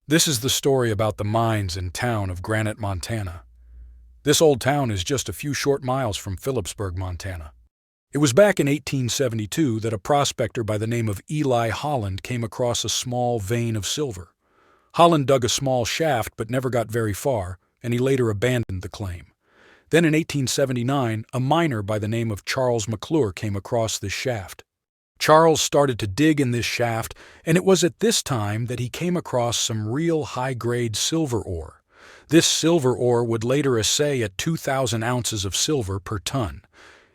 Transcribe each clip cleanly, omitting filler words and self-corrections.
This is the story about the mines and town of Granite, Montana. This old town is just a few short miles from Philipsburg, Montana. It was back in 1872 that a prospector by the name of Eli Holland came across a small vein of silver. Holland dug a small shaft but never got very far, and he later abandoned the claim. Then in 1879, a miner by the name of Charles McLure came across this shaft. Charles started to dig in this shaft, and it was at this time that he came across some real high-grade silver ore. This silver ore would later assay at 2,000 ounces of silver per ton.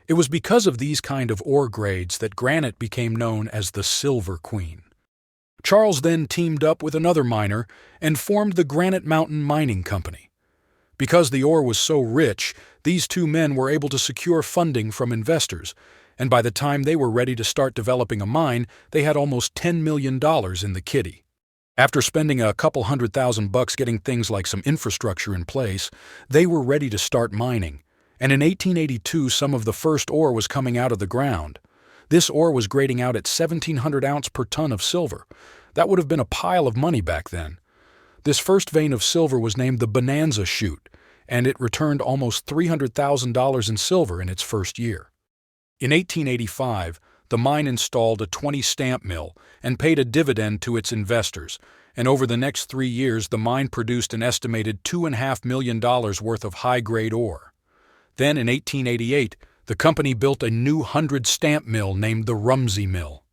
It was because of these kind of ore grades that granite became known as the Silver Queen. Charles then teamed up with another miner and formed the Granite Mountain Mining Company. Because the ore was so rich, these two men were able to secure funding from investors, and by the time they were ready to start developing a mine, they had almost $10 million in the kiddy. After spending a couple $100,000 getting things like some infrastructure in place, they were ready to start mining. And in 1882, some of the first ore was coming out of the ground. This ore was grading out at 1,700 ounces per ton of silver. That would have been a pile of money back then. This first vein of silver was named the Bonanza Chute, and it returned almost $300,000 in silver in its first year. In 1885, the mine installed a 20-stamp mill and paid a dividend to its investors, and over the next 3 years the mine produced an estimated $2.5 million worth of high-grade ore. Then in 1888, the company built a new 100-stamp mill named the Rumsey Mill.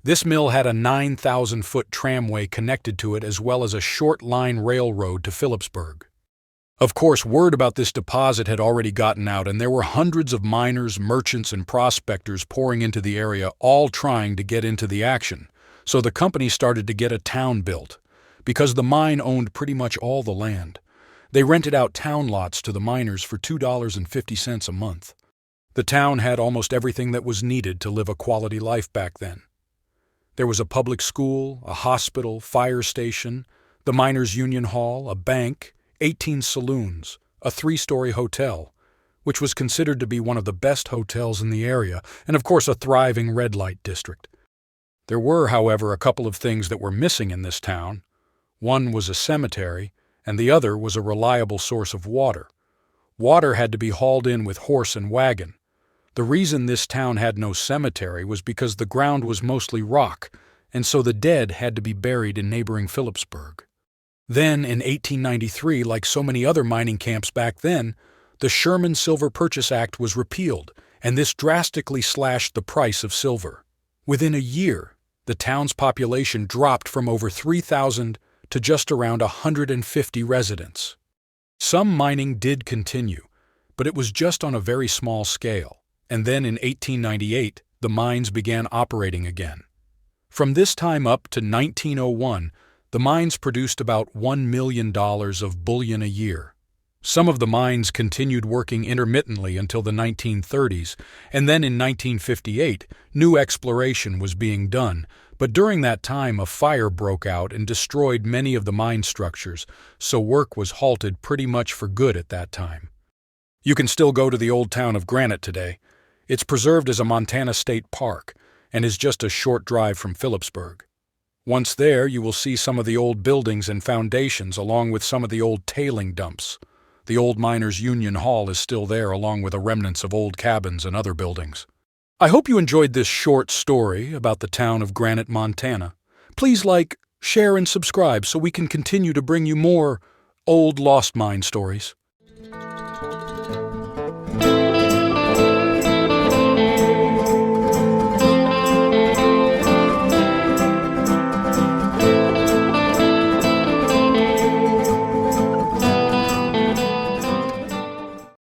This mill had a 9,000-foot tramway connected to it as well as a short-line railroad to Philipsburg. Of course, word about this deposit had already gotten out, and there were hundreds of miners, merchants, and prospectors pouring into the area, all trying to get into the action. So the company started to get a town built. Because the mine owned pretty much all the land, they rented out town lots to the miners for $2.50 a month. The town had almost everything that was needed to live a quality life back then. There was a public school, a hospital, fire station, the miners' union hall, a bank, 18 saloons, a 3-story hotel, which was considered to be one of the best hotels in the area, and of course a thriving red light district. There were, however, a couple of things that were missing in this town. One was a cemetery, and the other was a reliable source of water. Water had to be hauled in with horse and wagon. The reason this town had no cemetery was because the ground was mostly rock, and so the dead had to be buried in neighboring Philipsburg. Then, in 1893, like so many other mining camps back then, the Sherman Silver Purchase Act was repealed, and this drastically slashed the price of silver. Within a year, the town's population dropped from over 3,000 to just around 150 residents. Some mining did continue, but it was just on a very small scale, and then in 1898, the mines began operating again. From this time up to 1901, the mines produced about $1 million of bullion a year. Some of the mines continued working intermittently until the 1930s, and then in 1958, new exploration was being done, but during that time a fire broke out and destroyed many of the mine structures, so work was halted pretty much for good at that time. You can still go to the old town of Granite today. It's preserved as a Montana State Park, and is just a short drive from Philipsburg. Once there, you will see some of the old buildings and foundations along with some of the old tailing dumps. The old Miners' Union Hall is still there along with the remnants of old cabins and other buildings. I hope you enjoyed this short story about the town of Granite, Montana. Please like, share, and subscribe so we can continue to bring you more old lost mine stories.